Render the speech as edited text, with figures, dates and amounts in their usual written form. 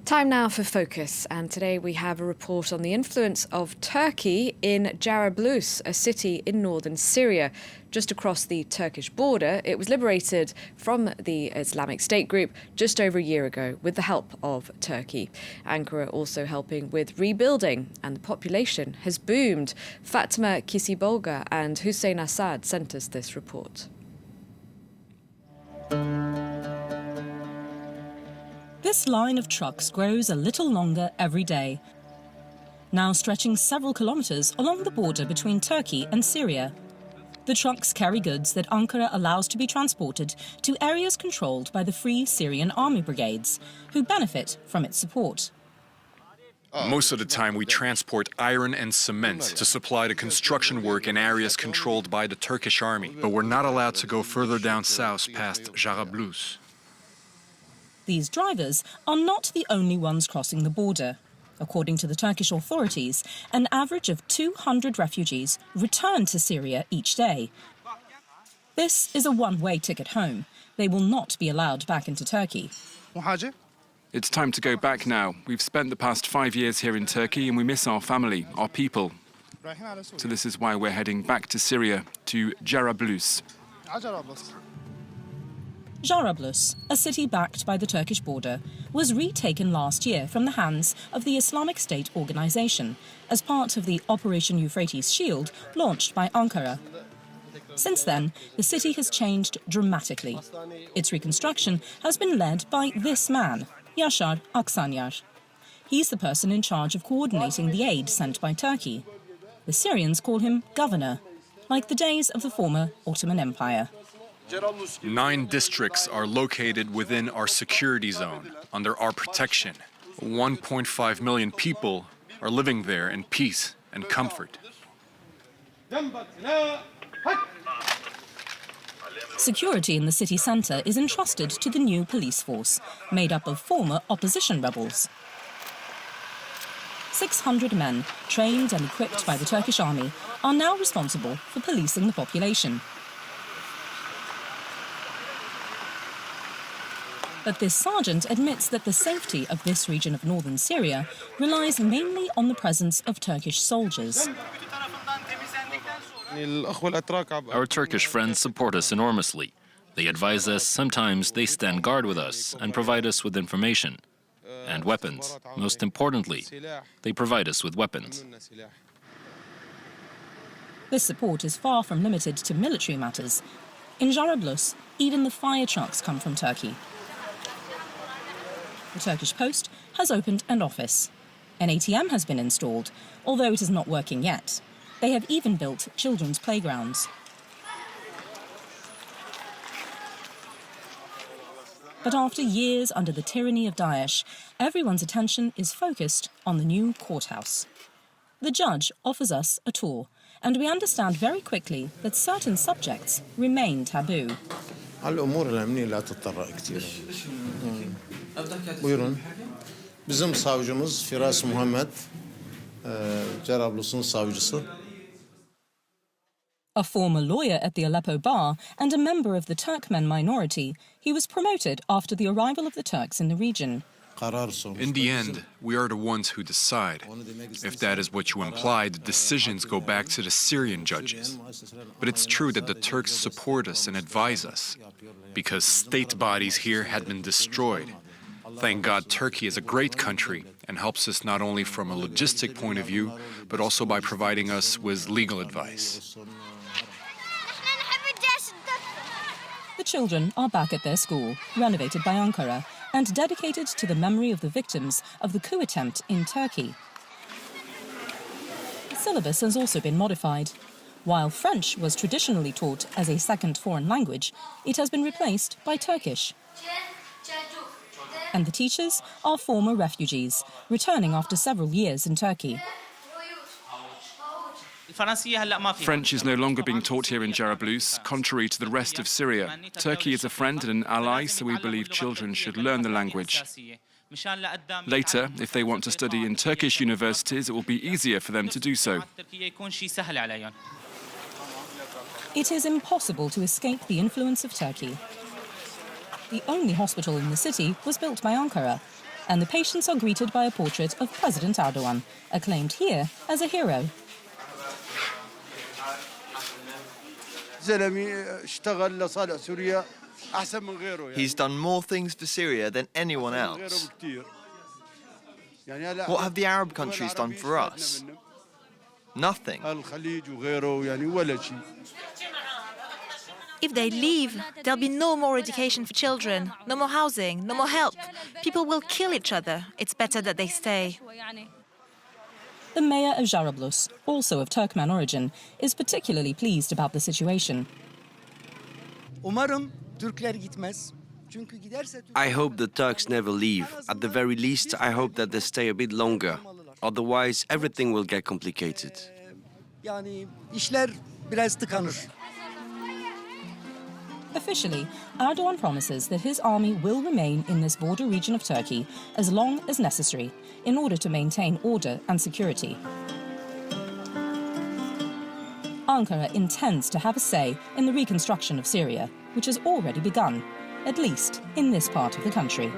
Time now for Focus, and today we have a report on the influence of Turkey in Jarablus, a city in northern Syria, just across the Turkish border. It was liberated from the Islamic State group just over a year ago with the help of Turkey. Ankara also helping with rebuilding, and the population has boomed. Fatma Kisibolga and Hussein Assad sent us this report. This line of trucks grows a little longer every day, now stretching several kilometers along the border between Turkey and Syria. The trucks carry goods that Ankara allows to be transported to areas controlled by the Free Syrian Army brigades, who benefit from its support. Most of the time we transport iron and cement to supply to construction work in areas controlled by the Turkish army, but we're not allowed to go further down south past Jarablus. These drivers are not the only ones crossing the border. According to the Turkish authorities, an average of 200 refugees return to Syria each day. This is a one-way ticket home. They will not be allowed back into Turkey. It's time to go back now. We've spent the past 5 years here in Turkey and we miss our family, our people. So this is why we're heading back to Syria, to Jarablus. Jarablus, a city backed by the Turkish border, was retaken last year from the hands of the Islamic State organization as part of the Operation Euphrates Shield launched by Ankara. Since then, the city has changed dramatically. Its reconstruction has been led by this man, AKSANYAR. He's the person in charge of coordinating the aid sent by Turkey. The Syrians call him governor, like the days of the former Ottoman Empire. 9 districts are located within our security zone, under our protection. 1.5 million people are living there in peace and comfort. Security in the city centre is entrusted to the new police force, made up of former opposition rebels. 600 men, trained and equipped by the Turkish army, are now responsible for policing the population. But this sergeant admits that the safety of this region of northern Syria relies mainly on the presence of Turkish soldiers. Our Turkish friends support us enormously. They advise us, sometimes they stand guard with us and provide us with information and weapons. Most importantly, they provide us with weapons. This support is far from limited to military matters. In Jarablus, even the fire trucks come from Turkey. The Turkish post has opened an office. An ATM has been installed, although it is not working yet. They have even built children's playgrounds. But after years under the tyranny of Daesh, everyone's attention is focused on the new courthouse. The judge offers us a tour, and we understand very quickly that certain subjects remain taboo. Buyurun. Bizim savcımız Firas Muhammed, Jarablus'un savcısı. A former lawyer at the Aleppo bar and a member of the Turkmen minority, he was promoted after the arrival of the Turks in the region. In the end, we are the ones who decide. If that is what you imply, the decisions go back to the Syrian judges. But it's true that the Turks support us and advise us, because state bodies here had been destroyed. Thank God Turkey is a great country and helps us not only from a logistic point of view, but also by providing us with legal advice. The children are back at their school, renovated by Ankara, and dedicated to the memory of the victims of the coup attempt in Turkey. The syllabus has also been modified. While French was traditionally taught as a second foreign language, it has been replaced by Turkish. And the teachers are former refugees, returning after several years in Turkey. French is no longer being taught here in Jarablus, contrary to the rest of Syria. Turkey is a friend and an ally, so we believe children should learn the language. Later, if they want to study in Turkish universities, it will be easier for them to do so. It is impossible to escape the influence of Turkey. The only hospital in the city was built by Ankara. And the patients are greeted by a portrait of President Erdogan, acclaimed here as a hero. He's done more things for Syria than anyone else. What have the Arab countries done for us? Nothing. If they leave, there'll be no more education for children, no more housing, no more help. People will kill each other. It's better that they stay. The mayor of Jarablus, also of Turkmen origin, is particularly pleased about the situation. I hope the Turks never leave. At the very least, I hope that they stay a bit longer. Otherwise, everything will get complicated. Officially, Erdogan promises that his army will remain in this border region of Turkey as long as necessary in order to maintain order and security. Ankara intends to have a say in the reconstruction of Syria, which has already begun, at least in this part of the country.